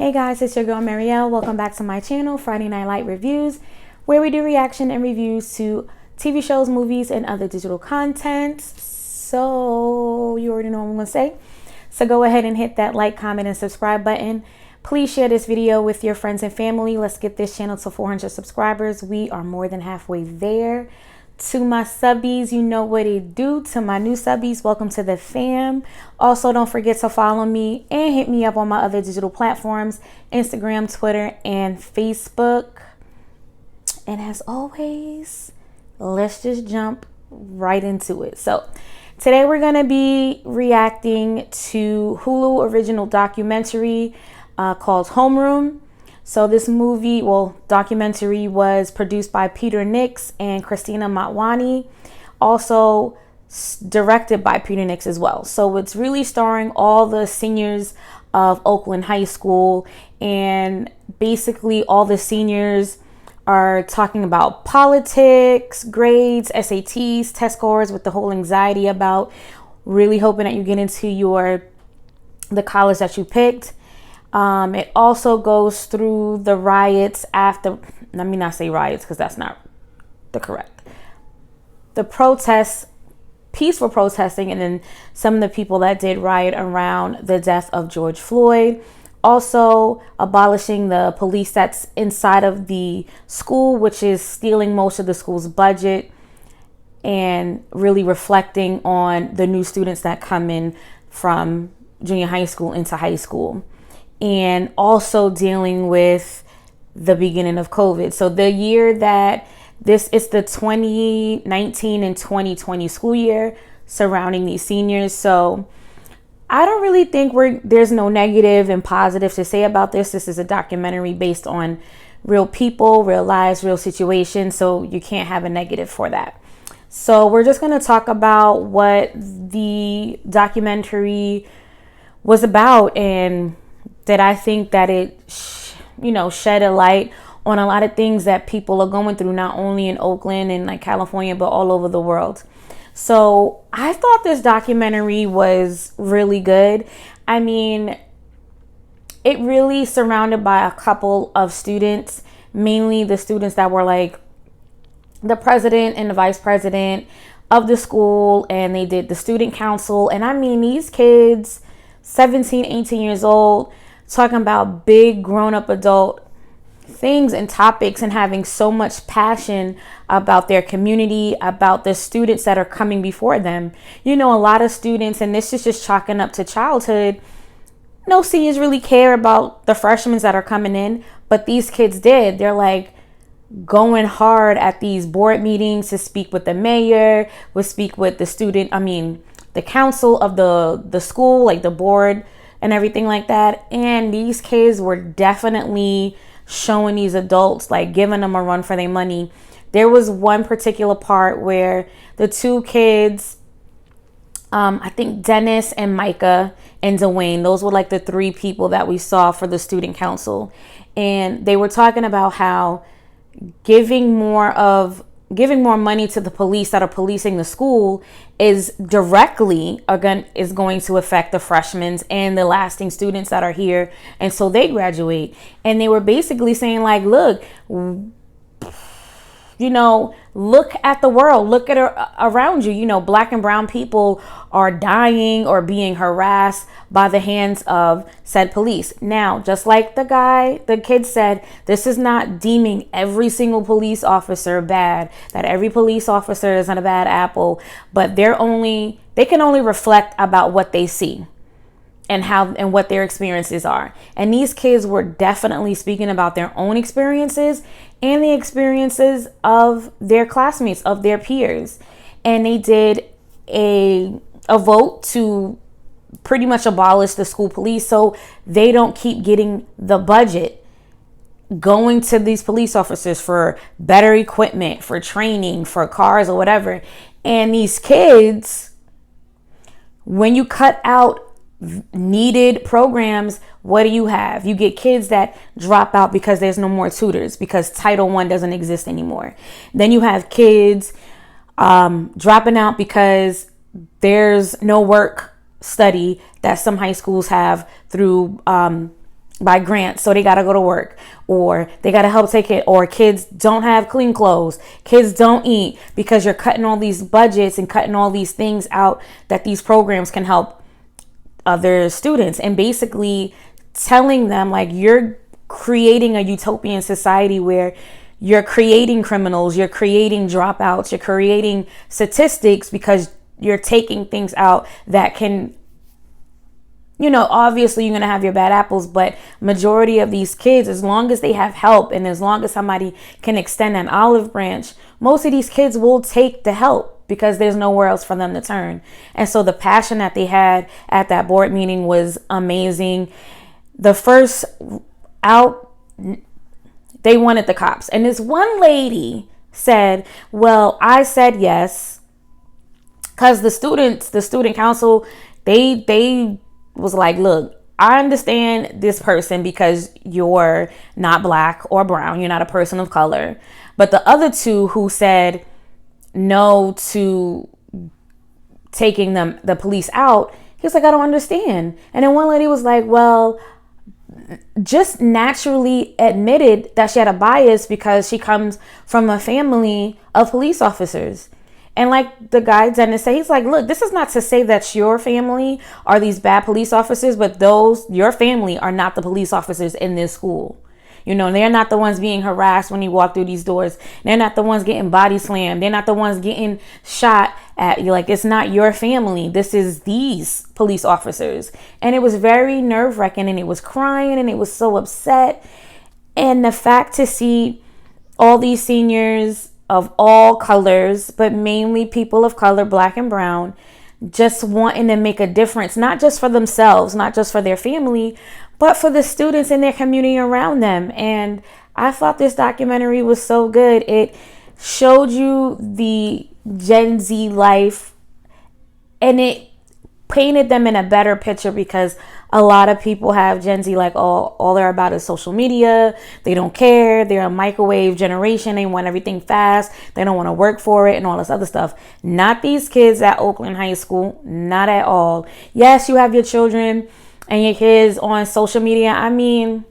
Hey guys, it's your girl Marielle. Welcome back to my channel, Friday Night Light Reviews, where we do reaction and reviews to TV shows, movies, and other digital content. So you already know what I'm going to say. So go ahead and hit that like, comment, and subscribe button. Please share this video with your friends and family. Let's get this channel to 400 subscribers. We are more than halfway there. To my subbies, you know what it do. To my new subbies, welcome to the fam. Also, don't forget to follow me and hit me up on my other digital platforms, Instagram, Twitter, and Facebook. And as always, let's just jump right into it. So today we're going to be reacting to Hulu original documentary called Homeroom. So this documentary was produced by Peter Nix and Christina Matwani, also directed by Peter Nix as well. So it's really starring all the seniors of Oakland High School, and basically all the seniors are talking about politics, grades, SATs, test scores, with the whole anxiety about really hoping that you get into the college that you picked. It also goes through the riots after, let me not say riots because that's not the protests, peaceful protesting, and then some of the people that did riot around the death of George Floyd. Also abolishing the police that's inside of the school, which is stealing most of the school's budget, and really reflecting on the new students that come in from junior high school into high school. And also dealing with the beginning of COVID. So the year that it's the 2019 and 2020 school year surrounding these seniors. So I don't really think there's no negative and positive to say about this. This is a documentary based on real people, real lives, real situations. So you can't have a negative for that. So we're just going to talk about what the documentary was about, and that I think that it, shed a light on a lot of things that people are going through, not only in Oakland and like California, but all over the world. So I thought this documentary was really good. I mean, it really surrounded by a couple of students, mainly the students that were like the president and the vice president of the school, and they did the student council. And I mean, these kids, 17, 18 years old, talking about big grown-up adult things and topics, and having so much passion about their community, about the students that are coming before them. A lot of students, and this is just chalking up to childhood, no seniors really care about the freshmen that are coming in, but these kids did. They're like going hard at these board meetings to speak with the mayor, would speak with the council of the school, like the board and everything like that. And these kids were definitely showing these adults, like giving them a run for their money. There was one particular part where the two kids, I think Dennis and Micah and Dwayne, those were like the three people that we saw for the student council. And they were talking about how giving more money to the police that are policing the school is going to affect the freshmen and the lasting students that are here until they graduate. And they were basically saying like, look, look at the world, look at around you. Black and brown people are dying or being harassed by the hands of said police. Now, just like the kid said, this is not deeming every single police officer bad, that every police officer isn't a bad apple, but they can only reflect about what they see and what their experiences are. And these kids were definitely speaking about their own experiences and the experiences of their classmates, of their peers. And they did a vote to pretty much abolish the school police, so they don't keep getting the budget going to these police officers for better equipment, for training, for cars or whatever. And these kids, when you cut out needed programs, what do you have? You get kids that drop out because there's no more tutors, because Title I doesn't exist anymore. Then you have kids dropping out because there's no work study that some high schools have through by grants, so they got to go to work, or they got to help take it, or kids don't have clean clothes, kids don't eat, because you're cutting all these budgets and cutting all these things out that these programs can help other students, and basically telling them like you're creating a utopian society where you're creating criminals, you're creating dropouts, you're creating statistics because you're taking things out that can, obviously you're going to have your bad apples, but majority of these kids, as long as they have help and as long as somebody can extend an olive branch, most of these kids will take the help because there's nowhere else for them to turn. And so the passion that they had at that board meeting was amazing. The first out, they wanted the cops. And this one lady said, well, I said yes, because the student council, they was like, look, I understand this person because you're not black or brown, you're not a person of color. But the other two who said no to taking the police out, he was like, I don't understand. And then one lady was like, well, just naturally admitted that she had a bias because she comes from a family of police officers. And like the guy Dennis said, he's like, look, this is not to say that your family are these bad police officers, but your family are not the police officers in this school. They're not the ones being harassed when you walk through these doors. They're not the ones getting body slammed. They're not the ones getting shot at. You're like, it's not your family. This is these police officers. And it was very nerve-wracking, and it was crying, and it was so upset. And the fact to see all these seniors of all colors, but mainly people of color, black and brown, just wanting to make a difference, not just for themselves, not just for their family, but for the students in their community around them. And I thought this documentary was so good. It showed you the Gen Z life, and it painted them in a better picture, because a lot of people have Gen Z like all they're about is social media. They don't care. They're a microwave generation. They want everything fast. They don't want to work for it and all this other stuff. Not these kids at Oakland High School. Not at all. Yes, you have your children and your kids on social media. I mean,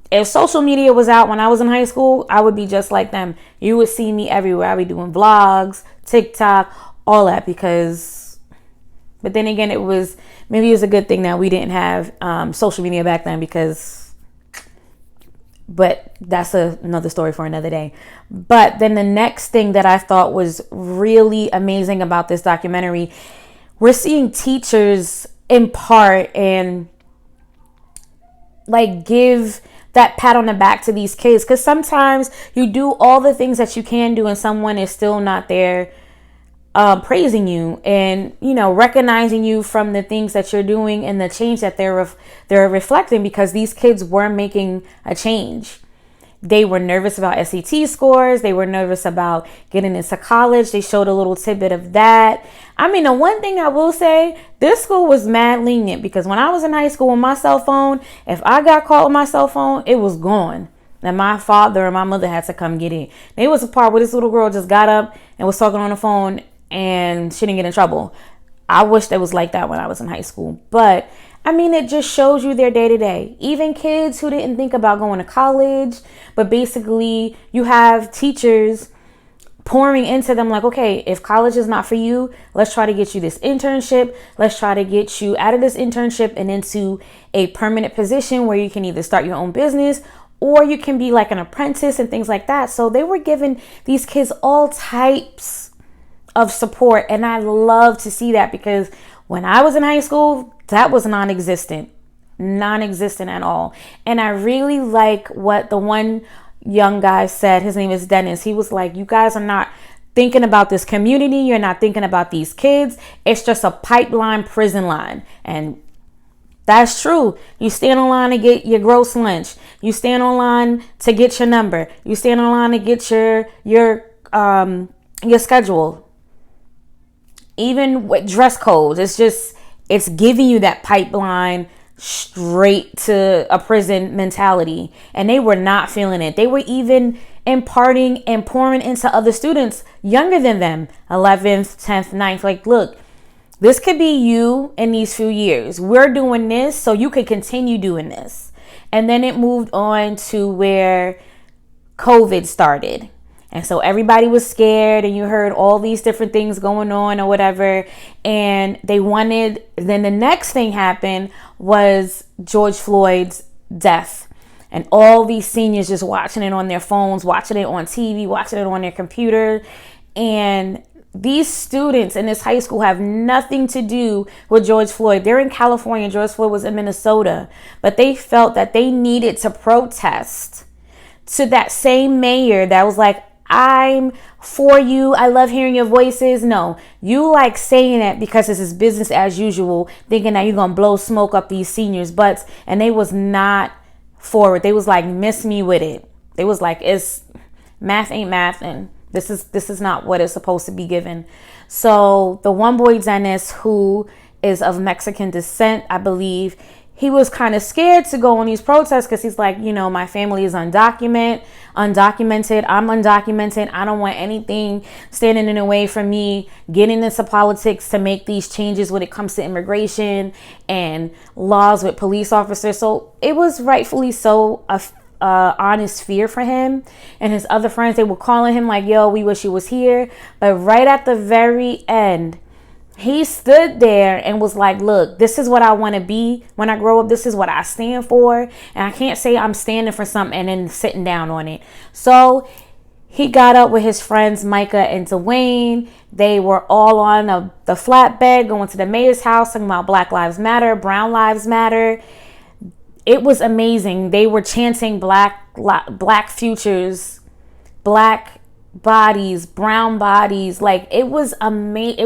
if social media was out when I was in high school, I would be just like them. You would see me everywhere. I'd be doing vlogs, TikTok, all that, but then again, maybe it was a good thing that we didn't have social media back then, but that's another story for another day. But then the next thing that I thought was really amazing about this documentary, we're seeing teachers impart and like give that pat on the back to these kids, because sometimes you do all the things that you can do and someone is still not there praising you and recognizing you from the things that you're doing and the change that they're reflecting, because these kids were making a change. They were nervous about SAT scores. They were nervous about getting into college. They showed a little tidbit of that. I mean, the one thing I will say, this school was mad lenient, because when I was in high school with my cell phone, if I got caught with my cell phone, it was gone. And my father and my mother had to come get it. There was a part where this little girl just got up and was talking on the phone and she didn't get in trouble. I wish that was like that when I was in high school. But I mean, it just shows you their day to day. Even kids who didn't think about going to college, but basically you have teachers pouring into them like, okay, if college is not for you, let's try to get you this internship. Let's try to get you out of this internship and into a permanent position where you can either start your own business or you can be like an apprentice and things like that. So they were giving these kids all types of support. And I love to see that, because when I was in high school, that was non-existent at all. And I really like what the one young guy said. His name is Dennis. He was like, you guys are not thinking about this community. You're not thinking about these kids. It's just a pipeline prison line. And that's true. You stand on line to get your gross lunch. You stand on line to get your number. You stand on line to get your schedule. Even with dress codes, it's giving you that pipeline straight to a prison mentality. And they were not feeling it. They were even imparting and pouring into other students younger than them, 11th, 10th, 9th. Like, look, this could be you in these few years. We're doing this so you can continue doing this. And then it moved on to where COVID started. And so everybody was scared, and you heard all these different things going on or whatever. And then the next thing happened was George Floyd's death. And all these seniors just watching it on their phones, watching it on TV, watching it on their computer. And these students in this high school have nothing to do with George Floyd. They're in California. George Floyd was in Minnesota. But they felt that they needed to protest to that same mayor that was like, I'm for you. I love hearing your voices. No, you like saying that because this is business as usual, thinking that you're going to blow smoke up these seniors' butts. And they was not for it. They was like, miss me with it. They was like, it's math ain't math, and this is not what it's supposed to be given. So the one boy, Dennis, who is of Mexican descent, I believe, he was kind of scared to go on these protests because he's like, my family is undocumented. I'm undocumented. I don't want anything standing in the way for me getting into politics to make these changes when it comes to immigration and laws with police officers. So it was rightfully so a honest fear for him. And his other friends, they were calling him like, yo, we wish you was here. But right at the very end, he stood there and was like, look, this is what I want to be when I grow up. This is what I stand for. And I can't say I'm standing for something and then sitting down on it. So he got up with his friends, Micah and Dwayne. They were all on the flatbed going to the mayor's house talking about Black Lives Matter, Brown Lives Matter. It was amazing. They were chanting black futures, black bodies, brown bodies. Like, it was amazing.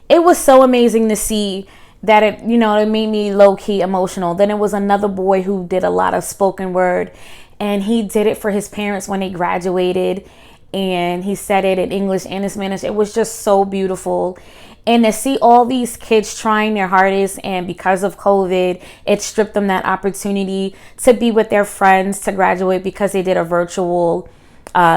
It was so amazing to see that it made me low-key emotional. Then it was another boy who did a lot of spoken word, and he did it for his parents when they graduated, and he said it in English and in Spanish. It was just so beautiful. And to see all these kids trying their hardest, and because of COVID, it stripped them that opportunity to be with their friends, to graduate because they did a virtual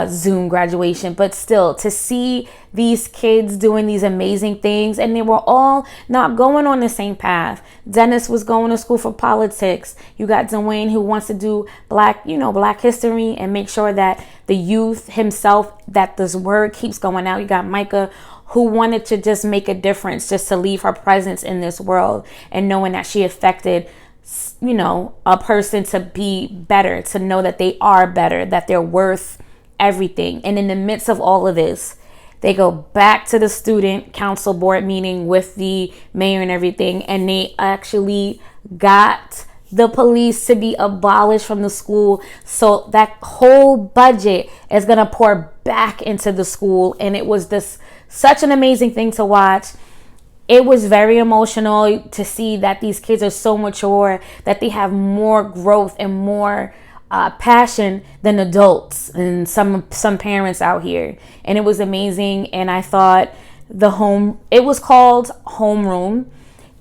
Zoom graduation. But still, to see these kids doing these amazing things, and they were all not going on the same path. Dennis was going to school for politics. You got Dwayne, who wants to do black history and make sure that the youth himself, that this word keeps going out. You got Micah, who wanted to just make a difference, just to leave her presence in this world, and knowing that she affected a person to be better, to know that they are better, that they're worth everything. And in the midst of all of this, they go back to the student council board meeting with the mayor and everything, and they actually got the police to be abolished from the school. So that whole budget is going to pour back into the school. And it was such an amazing thing to watch. It was very emotional to see that these kids are so mature, that they have more growth and more passion than adults and some parents out here. And it was amazing. And I thought it was called Homeroom,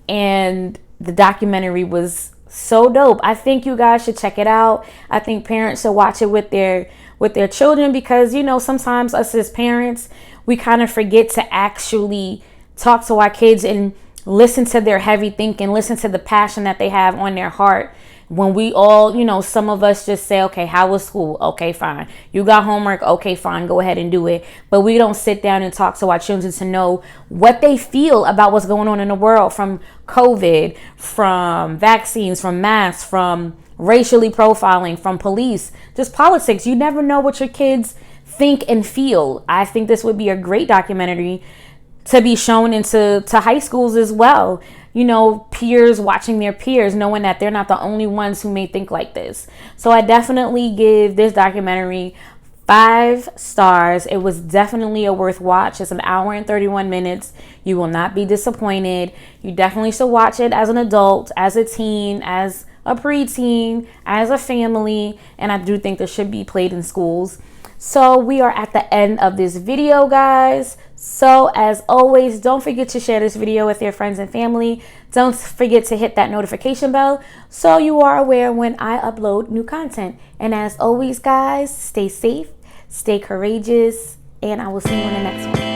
and the documentary was so dope. I think you guys should check it out. I think parents should watch it with their children, because sometimes us as parents, we kind of forget to actually talk to our kids and listen to their heavy thinking, listen to the passion that they have on their heart. When we all, some of us just say, okay, how was school? Okay, fine. You got homework? Okay, fine. Go ahead and do it. But we don't sit down and talk to our children to know what they feel about what's going on in the world, from COVID, from vaccines, from masks, from racially profiling, from police, just politics. You never know what your kids think and feel. I think this would be a great documentary to be shown into high schools as well. Peers watching their peers, knowing that they're not the only ones who may think like this. So I definitely give this documentary 5 stars. It was definitely a worth watch. It's an hour and 31 minutes. You will not be disappointed. You definitely should watch it as an adult, as a teen, as a preteen, as a family. And I do think this should be played in schools. So we are at the end of this video, guys. So as always, don't forget to share this video with your friends and family. Don't forget to hit that notification bell so you are aware when I upload new content. And as always, guys, stay safe, stay courageous, and I will see you in the next one.